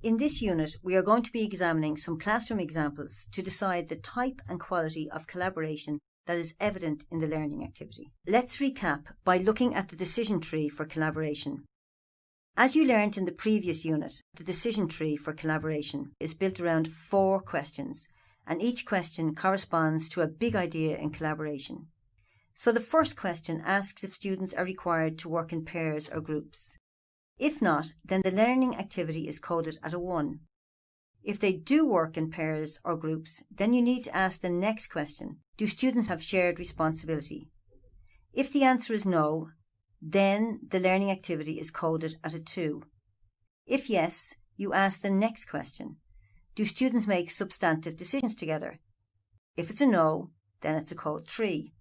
In this unit, we are going to be examining some classroom examples to decide the type and quality of collaboration that is evident in the learning activity. Let's recap by looking at the decision tree for collaboration. As you learned in the previous unit, the decision tree for collaboration is built around 4 questions, and each question corresponds to a big idea in collaboration. So the first question asks if students are required to work in pairs or groups. If not, then the learning activity is coded at a 1. If they do work in pairs or groups, then you need to ask the next question: do students have shared responsibility? If the answer is no, then the learning activity is coded at a 2. If yes, you ask the next question: do students make substantive decisions together? If it's a no, then it's a code 3.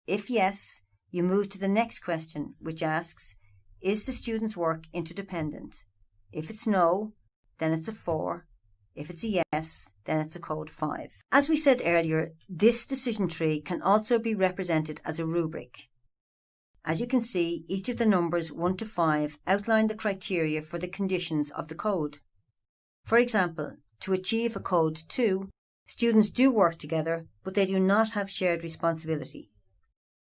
If yes, you move to the next question, which asks, is the students' work interdependent? If it's no, then it's a 4. If it's a yes, then it's a code 5. As we said earlier, this decision tree can also be represented as a rubric. As you can see, each of the numbers 1 to 5 outline the criteria for the conditions of the code. For example, to achieve a code 2, students do work together, but they do not have shared responsibility.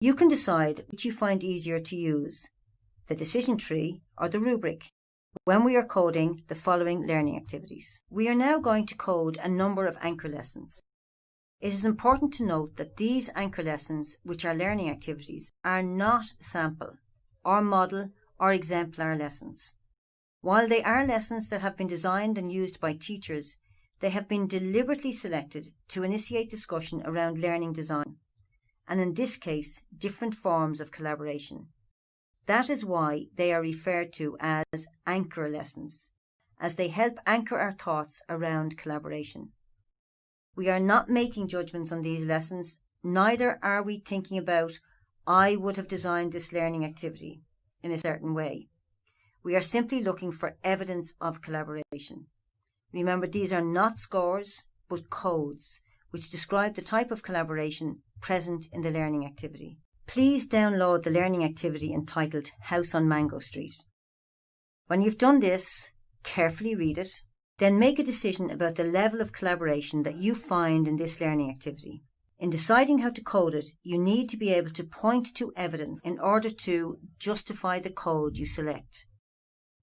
You can decide which you find easier to use, the decision tree or the rubric, when we are coding the following learning activities. We are now going to code a number of anchor lessons. It is important to note that these anchor lessons, which are learning activities, are not sample or model or exemplar lessons. While they are lessons that have been designed and used by teachers, they have been deliberately selected to initiate discussion around learning design, and in this case, different forms of collaboration. That is why they are referred to as anchor lessons, as they help anchor our thoughts around collaboration. We are not making judgments on these lessons, neither are we thinking about, I would have designed this learning activity in a certain way. We are simply looking for evidence of collaboration. Remember, these are not scores, but codes, which describe the type of collaboration present in the learning activity. Please download the learning activity entitled House on Mango Street. When you've done this, carefully read it, then make a decision about the level of collaboration that you find in this learning activity. In deciding how to code it, you need to be able to point to evidence in order to justify the code you select.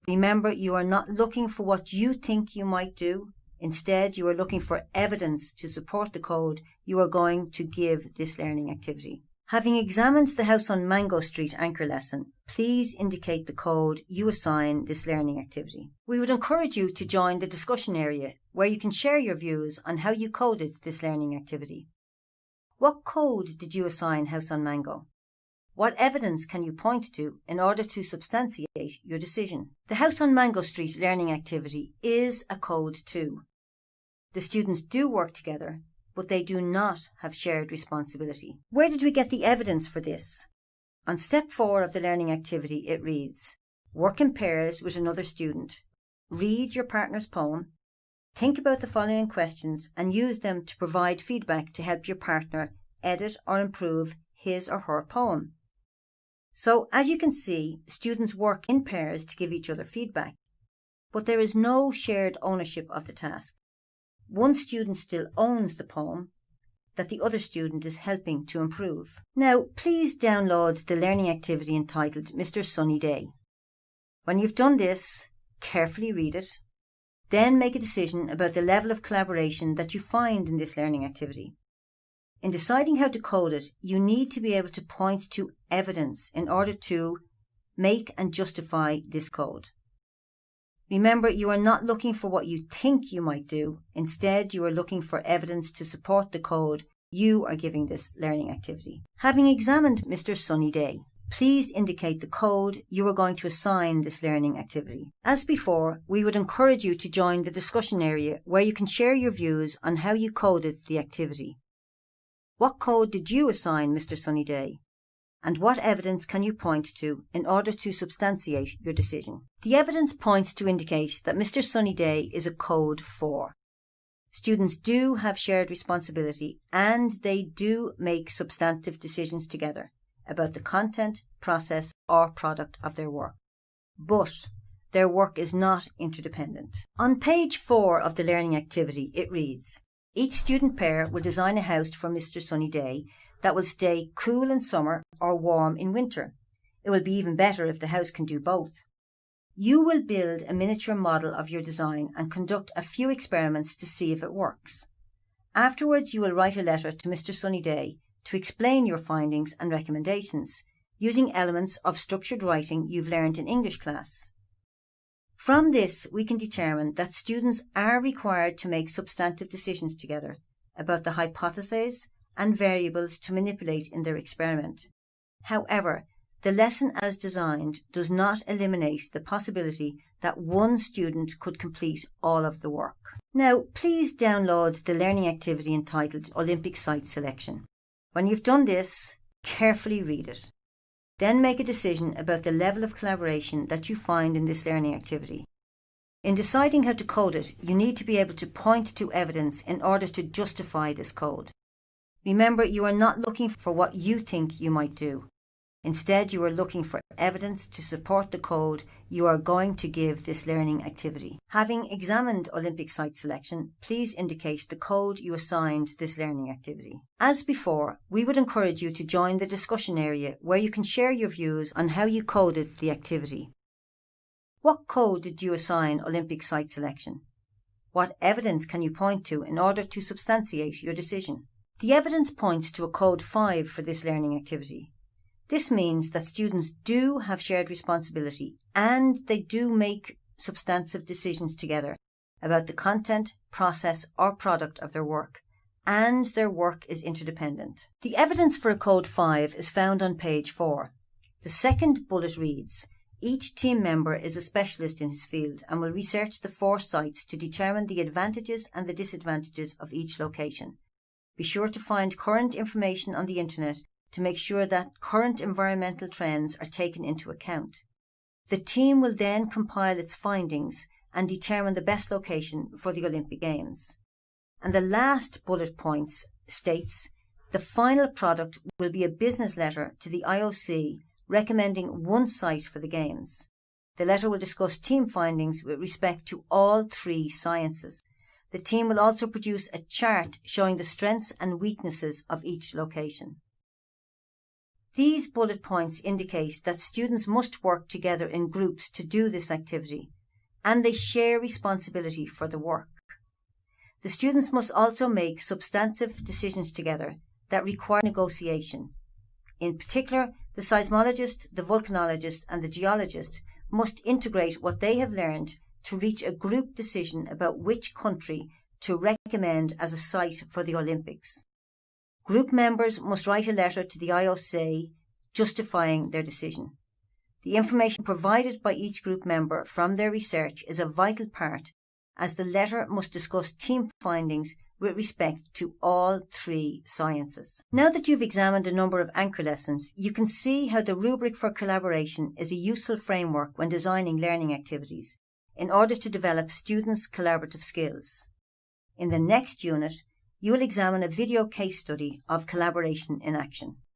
Remember, you are not looking for what you think you might do. Instead, you are looking for evidence to support the code you are going to give this learning activity. Having examined the House on Mango Street anchor lesson, please indicate the code you assign this learning activity. We would encourage you to join the discussion area where you can share your views on how you coded this learning activity. What code did you assign House on Mango? What evidence can you point to in order to substantiate your decision? The House on Mango Street learning activity is a code 2. The students do work together, but they do not have shared responsibility. Where did we get the evidence for this? On step 4 of the learning activity, it reads, work in pairs with another student, read your partner's poem, think about the following questions and use them to provide feedback to help your partner edit or improve his or her poem. So, as you can see, students work in pairs to give each other feedback, but there is no shared ownership of the task. One student still owns the poem that the other student is helping to improve. Now, please download the learning activity entitled Mr. Sunny Day. When you've done this, carefully read it, then make a decision about the level of collaboration that you find in this learning activity. In deciding how to code it, you need to be able to point to evidence in order to make and justify this code. Remember, you are not looking for what you think you might do. Instead, you are looking for evidence to support the code you are giving this learning activity. Having examined Mr. Sunny Day, please indicate the code you are going to assign this learning activity. As before, we would encourage you to join the discussion area where you can share your views on how you coded the activity. What code did you assign Mr. Sunny Day? And what evidence can you point to in order to substantiate your decision? The evidence points to indicate that Mr. Sunny Day is a code 4. Students do have shared responsibility and they do make substantive decisions together about the content, process or product of their work. But their work is not interdependent. On page 4 of the learning activity, it reads, each student pair will design a house for Mr. Sunny Day that will stay cool in summer or warm in winter. It will be even better if the house can do both. You will build a miniature model of your design and conduct a few experiments to see if it works. Afterwards, you will write a letter to Mr. Sunny Day to explain your findings and recommendations, using elements of structured writing you've learned in English class. From this, we can determine that students are required to make substantive decisions together about the hypotheses and variables to manipulate in their experiment. However, the lesson as designed does not eliminate the possibility that one student could complete all of the work. Now, please download the learning activity entitled Olympic Site Selection. When you've done this, carefully read it. Then make a decision about the level of collaboration that you find in this learning activity. In deciding how to code it, you need to be able to point to evidence in order to justify this code. Remember, you are not looking for what you think you might do. Instead, you are looking for evidence to support the code you are going to give this learning activity. Having examined Olympic site selection, please indicate the code you assigned this learning activity. As before, we would encourage you to join the discussion area where you can share your views on how you coded the activity. What code did you assign Olympic site selection? What evidence can you point to in order to substantiate your decision? The evidence points to a code 5 for this learning activity. This means that students do have shared responsibility and they do make substantive decisions together about the content, process or product of their work, and their work is interdependent. The evidence for a code 5 is found on page 4. The second bullet reads, each team member is a specialist in his field and will research the 4 sites to determine the advantages and the disadvantages of each location. Be sure to find current information on the internet to make sure that current environmental trends are taken into account. The team will then compile its findings and determine the best location for the Olympic Games. And the last bullet point states, the final product will be a business letter to the IOC recommending one site for the Games. The letter will discuss team findings with respect to all 3 sciences. The team will also produce a chart showing the strengths and weaknesses of each location. These bullet points indicate that students must work together in groups to do this activity, and they share responsibility for the work. The students must also make substantive decisions together that require negotiation. In particular, the seismologist, the volcanologist, and the geologist must integrate what they have learned to reach a group decision about which country to recommend as a site for the Olympics. Group members must write a letter to the IOC justifying their decision. The information provided by each group member from their research is a vital part, as the letter must discuss team findings with respect to all 3 sciences. Now that you've examined a number of Enchro lessons, you can see how the rubric for collaboration is a useful framework when designing learning activities in order to develop students' collaborative skills. In the next unit, you will examine a video case study of collaboration in action.